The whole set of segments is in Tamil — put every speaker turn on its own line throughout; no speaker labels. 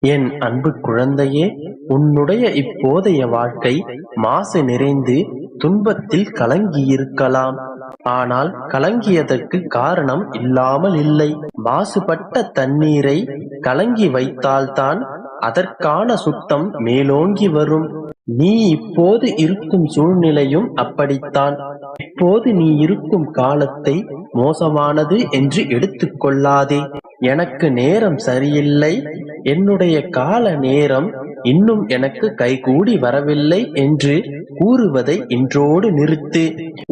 என் அன்பு குழந்தையே, உன்னுடைய இப்போதைய வாழ்க்கை மாசு நிறைந்து துன்பத்தில் கலங்கியிருக்கலாம். ஆனால் கலங்கியதற்கு காரணம் இல்லாமல் இல்லை. மாசுபட்ட தண்ணீரை கலங்கி வைத்தால்தான் அதற்கான சுத்தம் மேலோங்கி வரும். நீ இப்போது இருக்கும் சூழ்நிலையும் அப்படித்தான். இப்போது நீ இருக்கும் காலத்தை மோசமானது என்று எடுத்துக்கொள்ளாதே. எனக்கு நேரம் சரியில்லை, என்னுடைய கால நேரம் இன்னும் எனக்கு கைகூடி வரவில்லை என்று கூறுவதை இன்றோடு நிறுத்து.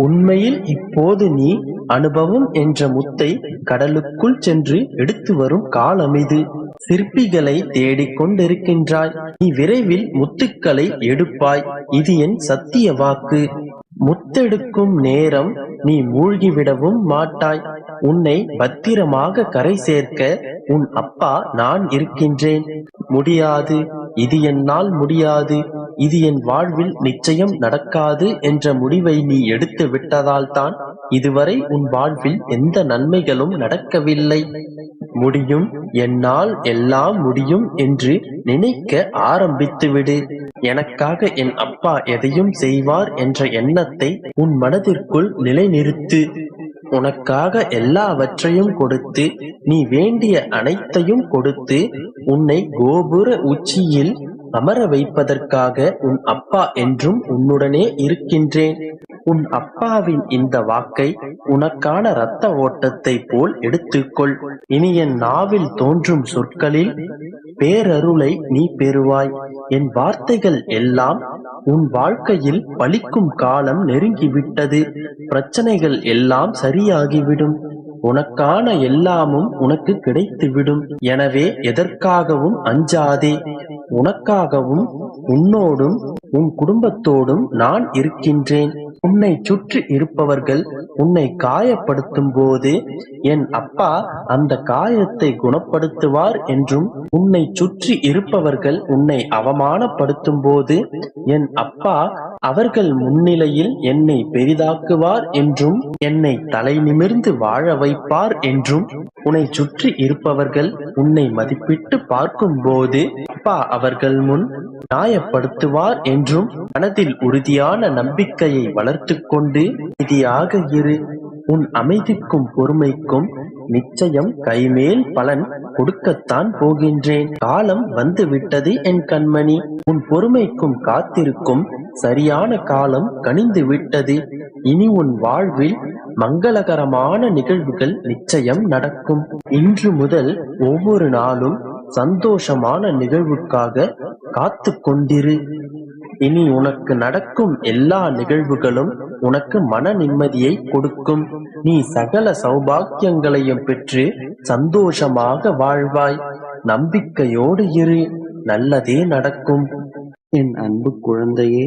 உண்மையில் இப்போது நீ அனுபவம் என்ற முத்தை கடலுக்குள் சென்று எடுத்து வரும் காலம் இது. சிற்பிகளை தேடிக் கொண்டிருக்கின்றாய். நீ விரைவில் முத்துக்களை எடுப்பாய். இது என் சத்திய வாக்கு. முத்தெடுக்கும் நேரம் நீ மூழ்கிவிடவும் மாட்டாய். உன்னை பத்திரமாக கரை சேர்க்க உன் அப்பா நான் இருக்கின்றேன். முடியாது, இது என்னால் முடியாது, இது என் வாழ்வில் நிச்சயம் நடக்காது என்ற முடிவை நீ எடுத்து விட்டதால் தான் இதுவரை உன் வாழ்வில் எந்த நன்மைகளும் நடக்கவில்லை. முடியும், என்னால் எல்லாம் முடியும் என்று நினைக்க ஆரம்பித்துவிடு. எனக்காக என் அப்பா எதையும் செய்வார் என்ற எண்ணத்தை உன் மனதிற்குள் நிலைநிறுத்து. உனக்காக எல்லாவற்றையும் கொடுத்து, நீ வேண்டிய அனைத்தையும் கொடுத்து, உன்னை கோபுர உச்சியில் அமர வைப்பதற்காக உன் அப்பா என்றும் உன்னுடனே இருக்கின்றேன். உன் அப்பாவின் இந்த வாக்கை உனக்கான இரத்த ஓட்டத்தை போல் எடுத்துக்கொள். இனி என் நாவில் தோன்றும் சொற்களில் பேரருளை நீ பெறுவாய். என் வார்த்தைகள் எல்லாம் உன் வாழ்க்கையில் பலிக்கும் காலம் நெருங்கிவிட்டது. பிரச்சனைகள் எல்லாம் சரியாகிவிடும். உனக்கான எல்லாமும் உனக்கு கிடைத்துவிடும். எனவே எதற்காகவும் அஞ்சாதே. உனக்காகவும் உன்னோடும் உன் குடும்பத்தோடும் நான் இருக்கின்றேன். உன்னை சுற்றி இருப்பவர்கள் உன்னை காயப்படுத்தும் போது என் அப்பா அந்த காயத்தை குணப்படுத்துவார் என்றும், உன்னை சுற்றி இருப்பவர்கள் உன்னை அவமானப்படுத்தும் போது என் அப்பா அவர்கள் முன்னிலையில் என்னை பெரிதாக்குவார் என்றும், என்னை தலை நிமிர்ந்து வாழ வைப்பார் என்றும், உன்னை சுற்றி இருப்பவர்கள் உன்னை மதிப்பிட்டு பார்க்கும் போது அப்பா அவர்கள் முன் நியாயப்படுத்துவார் என்றும் மனதில் உறுதியான நம்பிக்கையை வளர்த்து கொண்டு அமைதியாக இரு. உன் அமைதிக்கும் பொறுமைக்கும் நிச்சயம் கைமேல் பலன் கொடுக்கத்தான் போகின்றேன். காலம் வந்து விட்டது என் கண்மணி. உன் பொறுமைக்கும் காத்திருக்கும் சரியான காலம் கனிந்து விட்டது. இனி உன் வாழ்வில் மங்களகரமான நிகழ்வுகள் நிச்சயம் நடக்கும். இன்று முதல் ஒவ்வொரு நாளும் சந்தோஷமான நிகழ்வுக்காக காத்து கொண்டிரு. இனி உனக்கு நடக்கும் எல்லா நிகழ்வுகளும் உனக்கு மன நிம்மதியை கொடுக்கும். நீ சகல சௌபாக்கியங்களையும் பெற்று சந்தோஷமாக வாழ்வாய். நம்பிக்கையோடு இரு, நல்லதே நடக்கும். என் அன்பு குழந்தையே,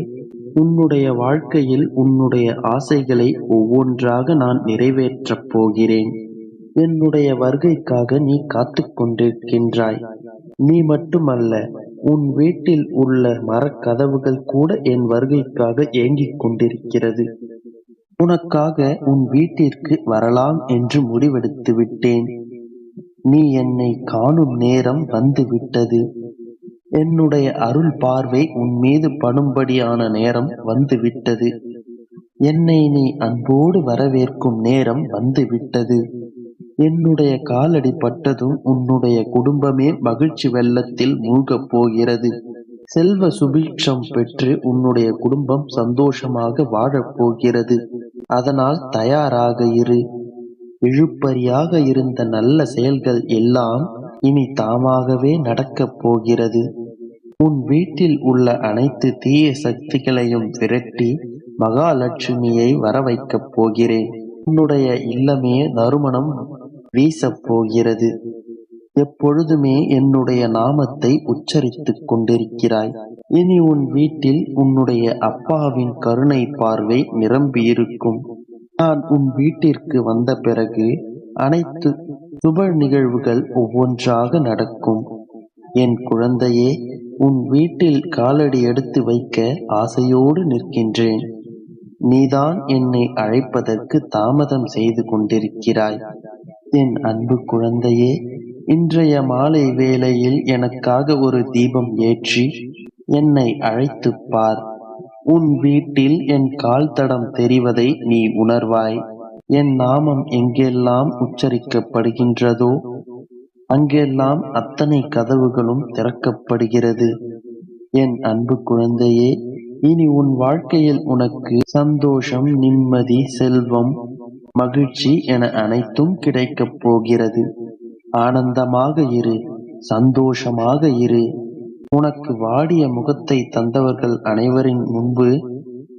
உன்னுடைய வாழ்க்கையில் உன்னுடைய ஆசைகளை ஒவ்வொன்றாக நான் நிறைவேற்றப் போகிறேன். என்னுடைய வருகைக்காக நீ காத்து கொண்டிருக்கின்றாய். நீ மட்டுமல்ல, உன் வீட்டில் உள்ள மரக்கதவுகள் கூட என் வருகைக்காக ஏங்கிக் கொண்டிருக்கிறது. உனக்காக உன் வீட்டிற்கு வரலாம் என்று முடிவெடுத்து விட்டேன். நீ என்னை காணும் நேரம் வந்து விட்டது. என்னுடைய அருள் பார்வை உன் மீது படும்படியான நேரம் வந்து விட்டது. என்னை நீ அன்போடு வரவேற்கும் நேரம் வந்து விட்டது. என்னுடைய காலடி பட்டதும் உன்னுடைய குடும்பமே மகிழ்ச்சி வெள்ளத்தில் மூழ்கப் போகிறது. செல்வ சுபிட்சம் பெற்று உன்னுடைய குடும்பம் சந்தோஷமாக வாழப் போகிறது. அதனால் தயாராக இரு. இழுப்பறியாக இருந்த நல்ல செயல்கள் எல்லாம் இனி தாமாகவே நடக்கப் போகிறது. உன் வீட்டில் உள்ள அனைத்து தீய சக்திகளையும் விரட்டி மகாலட்சுமியை வர வைக்கப் போகிறேன். உன்னுடைய இல்லமே நறுமணம் வீசப் போகிறது. எப்பொழுதுமே என்னுடைய நாமத்தை உச்சரித்துக் கொண்டிருக்கிறாய். இனி உன் வீட்டில் உன்னுடைய அப்பாவின் கருணை பார்வை நிரம்பியிருக்கும். நான் உன் வீட்டிற்கு வந்த பிறகு அனைத்து சுப நிகழ்வுகள் ஒவ்வொன்றாக நடக்கும். என் குழந்தையே, உன் வீட்டில் காலடி எடுத்து வைக்க ஆசையோடு நிற்கின்றேன். நீதான் என்னை அழைப்பதற்கு தாமதம் செய்து கொண்டிருக்கிறாய். என் அன்பு குழந்தையே,
இன்றைய மாலை வேளையில் எனக்காக ஒரு தீபம் ஏற்றி என்னை அழைத்துப் பார். உன் வீட்டில் என் கால் தடம் தெரிவதை நீ உணர்வாய். என் நாமம் எங்கெல்லாம் உச்சரிக்கப்படுகின்றதோ அங்கெல்லாம் அத்தனை கதவுகளும் திறக்கப்படுகிறது. என் அன்பு குழந்தையே, இனி உன் வாழ்க்கையில் உனக்கு சந்தோஷம், நிம்மதி, செல்வம், மகிழ்ச்சி என அனைத்தும் கிடைக்கப் போகிறது. ஆனந்தமாக இரு, சந்தோஷமாக இரு. உனக்கு வாடிய முகத்தை தந்தவர்கள் அனைவரின் முன்பு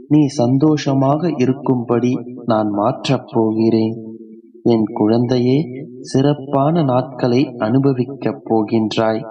நீ சந்தோஷமாக இருக்கும்படி நான் மாற்றப் போகிறேன். என் குழந்தையே, சிறப்பான நாட்களை அனுபவிக்கப் போகின்றாய்.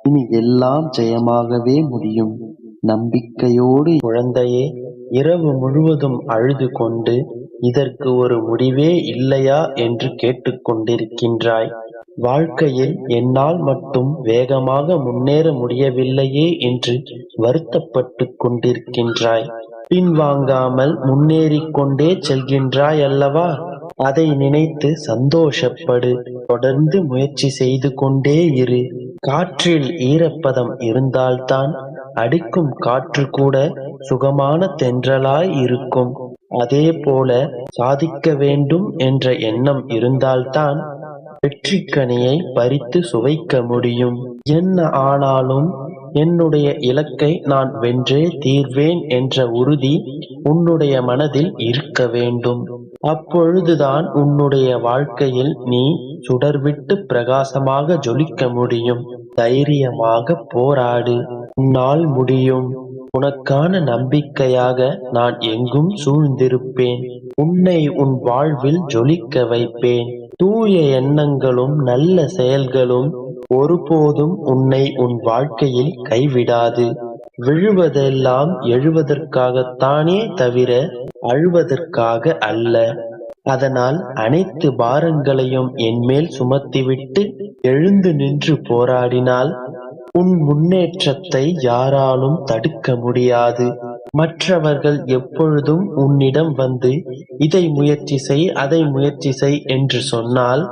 இனி எல்லாம் ஜெயமாகவே முடியும். நம்பிக்கையோடு.
குழந்தையே, இரவு முழுவதும் அழுது கொண்டு இதற்கு ஒரு முடிவே இல்லையா என்று கேட்டுக்கொண்டிருக்கின்றாய். வாழ்க்கையில் என்னால் மட்டும் வேகமாக முன்னேற முடியவில்லையே என்று வருத்தப்பட்டு கொண்டிருக்கின்றாய். பின்வாங்காமல் முன்னேறிக் கொண்டே செல்கின்றாய் அல்லவா? அதை நினைத்து சந்தோஷப்படு. தொடர்ந்து முயற்சி செய்து கொண்டே இரு. காற்றில் ஈரப்பதம் இருந்தால்தான் அடிக்கும் காற்று கூட சுகமான தென்றலாய் இருக்கும். அதே போல சாதிக்க வேண்டும் என்ற எண்ணம் இருந்தால்தான் வெற்றிக்கனியை பறித்து சுவைக்க முடியும். என்ன ஆனாலும் என்னுடைய இலக்கை நான் வென்றே தீர்வேன் என்ற உறுதி உன்னுடைய மனதில் இருக்க வேண்டும். அப்பொழுதுதான் உன்னுடைய வாழ்க்கையில் நீ சுடர்விட்டு பிரகாசமாக ஜொலிக்க முடியும். தைரியமாக போராடு, உன்னால் முடியும். உனக்கான நம்பிக்கையாக நான் எங்கும் சூழ்ந்திருப்பேன். உன்னை உன் வாழ்வில் ஜொலிக்க வைப்பேன். தூய எண்ணங்களும் நல்ல செயல்களும் ஒருபோதும் உன்னை உன் வாழ்க்கையில் கைவிடாது. விழுவதெல்லாம் எழுவதற்காகத்தானே தவிர அழுவதற்காக அல்ல. அதனால் அனைத்து பாரங்களையும் என்மேல் சுமத்திவிட்டு எழுந்து நின்று போராடினால் உன் முன்னேற்றத்தை யாராலும் தடுக்க முடியாது. மற்றவர்கள் எப்பொழுதும் உன்னிடம் வந்து இதை முயற்சி செய், அதை முயற்சி செய் என்று சொன்னால்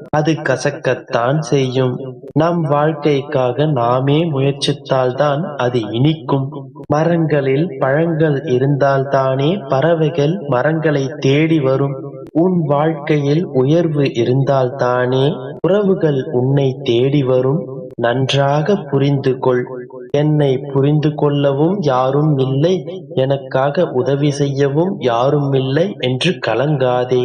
அது கசக்கத்தான் செய்யும். நம் வாழ்க்கைக்காக நாமே முயற்சித்தால்தான் அது இனிக்கும். மரங்களில் பழங்கள் இருந்தால்தானே பறவைகள் மரங்களை தேடி வரும். உன் வாழ்க்கையில் உயர்வு இருந்தால்தானே உறவுகள் உன்னை தேடி வரும். நன்றாக புரிந்து கொள். என்னை புரிந்து கொள்ளவும் யாரும் இல்லை, எனக்காக உதவி செய்யவும் யாரும் இல்லை என்று கலங்காதே.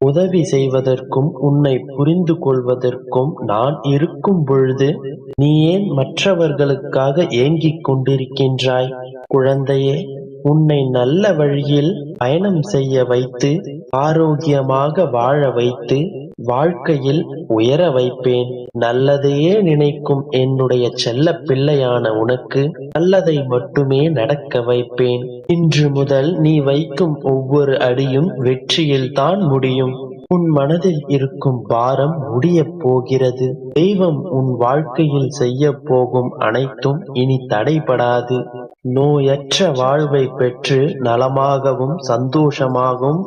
உதவி செய்வதற்கும் உன்னை புரிந்து கொள்வதற்கும் நான் இருக்கும் பொழுது நீ ஏன் மற்றவர்களுக்காக ஏங்கிக் கொண்டிருக்கின்றாய்? குழந்தையே, உன்னை நல்ல வழியில் பயணம் செய்ய வைத்து ஆரோக்கியமாக வாழ வைத்து வாழ்க்கையில் உயர வைப்பேன். நல்லதையே நினைக்கும் என்னுடைய செல்ல பிள்ளையான உனக்கு நல்லதை மட்டுமே நடக்க வைப்பேன். இன்று முதல் நீ வைக்கும் ஒவ்வொரு அடியும் வெற்றியில்தான் முடியும். உன் மனதில் இருக்கும் பாரம் முடியப் போகிறது. தெய்வம் உன் வாழ்க்கையில் செய்ய போகும் அனைத்தும் இனி தடைபடாது. நோயற்ற வாழ்வை பெற்று நலமாகவும் சந்தோஷமாகவும்